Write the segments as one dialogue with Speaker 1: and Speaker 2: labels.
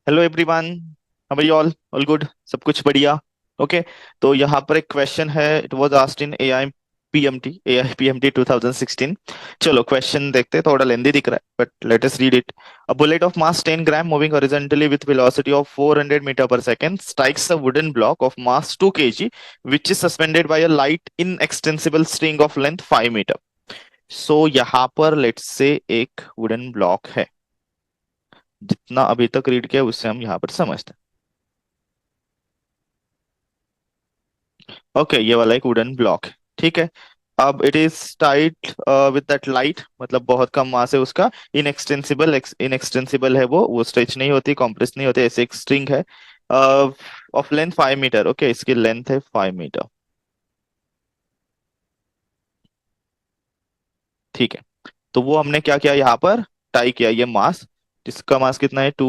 Speaker 1: Hello everyone. How are you all good, सब कुछ बढ़िया। ओके। तो यहाँ पर एक क्वेश्चन है, it was asked in AI PMT 2016। चलो क्वेश्चन देखते हैं, थोड़ा लेंदी दिख रहा है but let us read it. A bullet of mass 10 gram moving horizontally with velocity of 400 metre per second strikes a wooden block of mass 2 kg which is suspended by a light inextensible string of length 5 metre. So यहाँ पर let's say एक wooden block है। जितना अभी तक read किया उससे हम यहाँ पर समझते हैं। ओके, ये वाला एक वुडन ब्लॉक है। ठीक है। अब it is tight with that light, मतलब बहुत कम मास है उसका। इनएक्सटेंसिबल है, वो स्ट्रेच नहीं होती, कॉम्प्रेस नहीं होती, ऐसे एक स्ट्रिंग है। Of length 5 metre. ओके, इसकी लेंथ है 5 मीटर। ठीक है। तो वो हमने क्या किया यहाँ पर, टाई किया ये मास, जिसका मास कितना है 2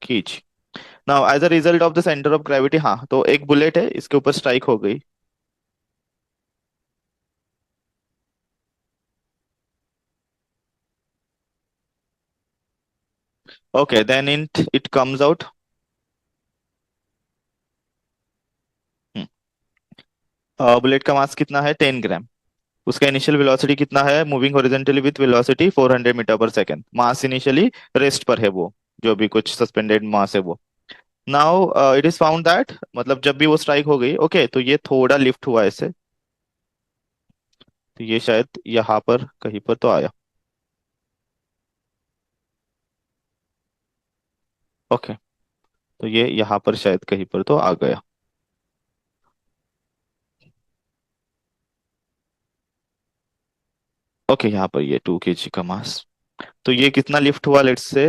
Speaker 1: kg। Now as a result of the centre of gravity, हाँ तो एक बुलेट है, इसके ऊपर स्ट्राइक हो गई। Okay then it comes out. Bullet का मास कितना है 10 ग्राम। उसका इनिशियल वेलोसिटी कितना है, moving horizontally with velocity 400 metre per second. Mass initially rest पर है वो, जो भी कुछ सस्पेंडेड मास है वो। Now it is found that, मतलब जब भी वो स्ट्राइक हो गई, ओके तो ये थोड़ा लिफ्ट हुआ ऐसे। तो ये शायद यहाँ पर कहीं पर तो आया। ओके। तो ये यहाँ पर शायद कहीं पर तो आ गया। ओके, यहाँ पर ये 2 kg का मास। तो ये कितना लिफ्ट हुआ लेट्स से।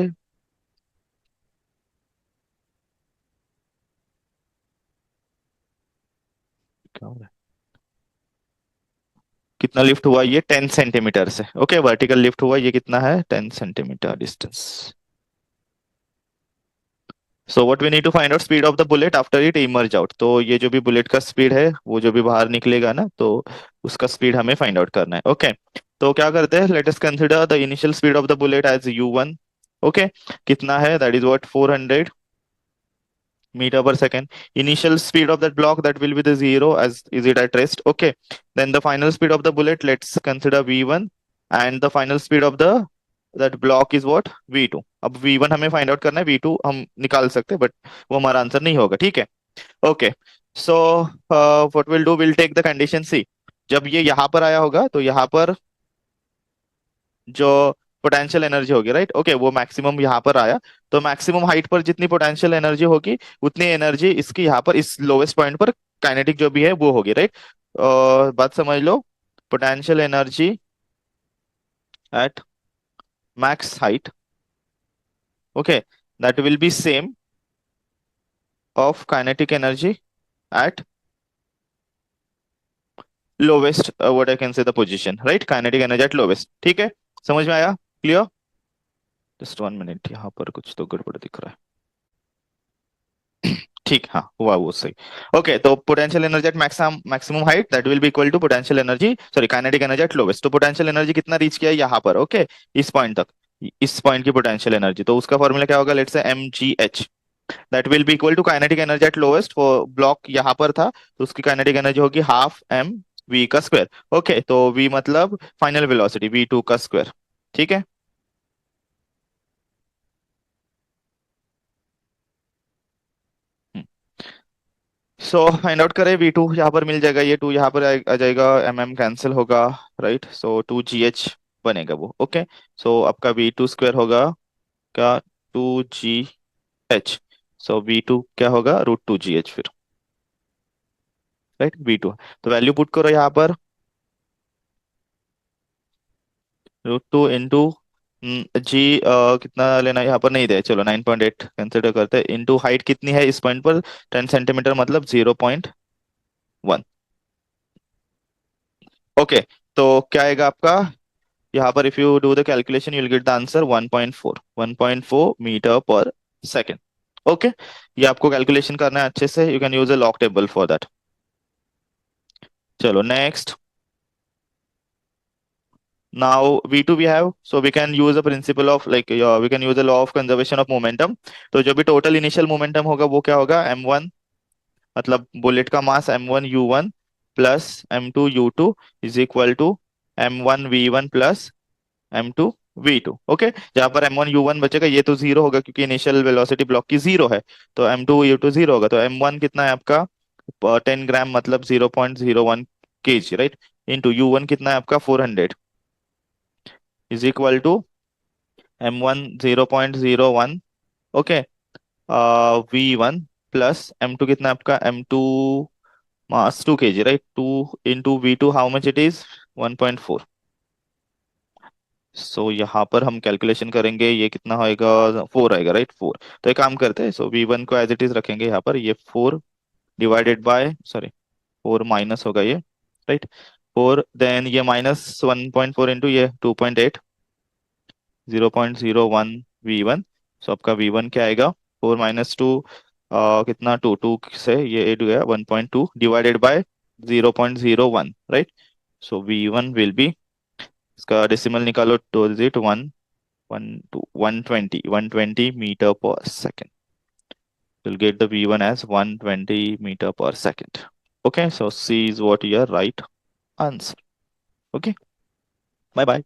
Speaker 1: क्या हो रहा है? कितना लिफ्ट हुआ ये 10 सेंटीमीटर से। ओके, वर्टिकल लिफ्ट हुआ ये कितना है 10 centimetre distance. So what we need to find out speed of the bullet after it emerge out. तो ये जो भी बुलेट का स्पीड है, वो जो भी बाहर निकलेगा ना, तो उसका स्पीड हमें फाइंड आउट करना है। ओके। तो क्या करते हैं, let us consider the initial speed of the bullet as u1। Okay. कितना है, that is what 400 meter per second. Initial speed of that block, that will be the zero as is it at rest. Okay. Then the final speed of the bullet, let's consider v1, and the final speed of the that block is what v2। अब v1 हमें find out करना है, v2 हम निकाल सकते हैं but वो हमारा आंसर नहीं होगा। ठीक है। Okay. So what will do, will take the condition C. जब ये यहाँ पर आया होगा तो यहाँ पर जो पोटेंशियल एनर्जी होगी, राइट, ओके, वो मैक्सिमम यहाँ पर आया। तो मैक्सिमम हाइट पर जितनी पोटेंशियल एनर्जी होगी, उतनी एनर्जी इसकी यहाँ पर इस लोवेस्ट पॉइंट पर काइनेटिक जो भी है वो होगी, राइट। बात समझ लो। Potential energy at max height, okay, that will be same of kinetic energy at lowest, what I can say the position, right, kinetic energy at lowest. ठीक है, समझ में आया, क्लियर। जस्ट 1 मिनट, यहाँ पर कुछ तो गड़बड़ दिख रहा है। ठीक, हाँ हुआ वो सही। ओके, तो potential energy at maximum maximum height that will be equal to potential energy, sorry, kinetic energy at lowest. तो पोटेंशियल एनर्जी कितना रीच किया है यहाँ पर, ओके, इस पॉइंट तक, इस पॉइंट की पोटेंशियल एनर्जी, तो उसका फॉर्मूला क्या होगा, let's say mgh। That will be equal to kinetic energy at lowest, वो ब्लॉक यहाँ पर था तो उसकी काइनेटिक एनर्जी होगी हाफ एम वी का स्क्वायर। ओके, तो v मतलब फाइनल वेलोसिटी v2 का स्क्वायर। ठीक है। सो फाइंड आउट करें, वी टू यहाँ पर मिल जाएगा, ये टू यहाँ पर आ जाएगा, एम एम कैंसिल होगा, राइट, सो 2gh बनेगा वो। ओके। सो आपका वी टू स्क्वायर होगा क्या, 2gh। सो वी टू क्या होगा, √2gh फिर, राइट, वी टू। तो वैल्यू पुट करो यहाँ पर, √2 इंटू जी, कितना लेना है यहाँ पर नहीं दे, चलो 9.8 कंसिडर करते हैं, इंटू हाइट कितनी है इस पॉइंट पर 10 सेंटीमीटर, मतलब 0.1। ओके। तो क्या आएगा आपका यहाँ पर, if you do the calculation you will get the answer 1.4 metre per second. Okay. ये आपको कैलकुलेशन करना है अच्छे से, you can use a log table for that. चलो next. Now v2 we have, so we can use a principle of like we can use the law of conservation of momentum. तो जो भी total initial momentum होगा वो क्या होगा, m1, मतलब bullet का mass m1u1 plus m2u2 is equal to m1v1 plus m2v2। Okay, जहां पर m1u1 बचेगा ये तो जीरो होगा क्योंकि इनिशियल वेलोसिटी ब्लॉक की जीरो है, तो m2u2 जीरो होगा, तो m1 कितना है आपका 10 ग्राम, मतलब 0.01 kg, राइट, इंटू u1 कितना है आपका 400 is equal to m1 0.01, okay, v1 plus m2 कितना है आपका m2 mass 2 kg, right, 2 into v2 how much it is 1.4। So यहाँ पर हम कैलकुलेशन करेंगे, ये कितना होएगा, 4 आएगा, राइट, 4। तो एक काम करते हैं, सो v1 को एज इट इज रखेंगे यहाँ पर, ये 4 डिवाइडेड बाय, सॉरी 4 माइनस होगा ये, राइट, 4, देन ये माइनस 1.4 इंटू ये 2.8, 0.01 v1। सो आपका v1 क्या आएगा, 4 - 2, कितना 2 से ये 8 गया 1.2 divided by 0.01, right. So v1 will be, इसका डेसिमल निकालो, 2 digit, 120 metre per second. You'll get the v1 as 120 meter per second. Okay, so C is what your right answer. Okay, bye bye.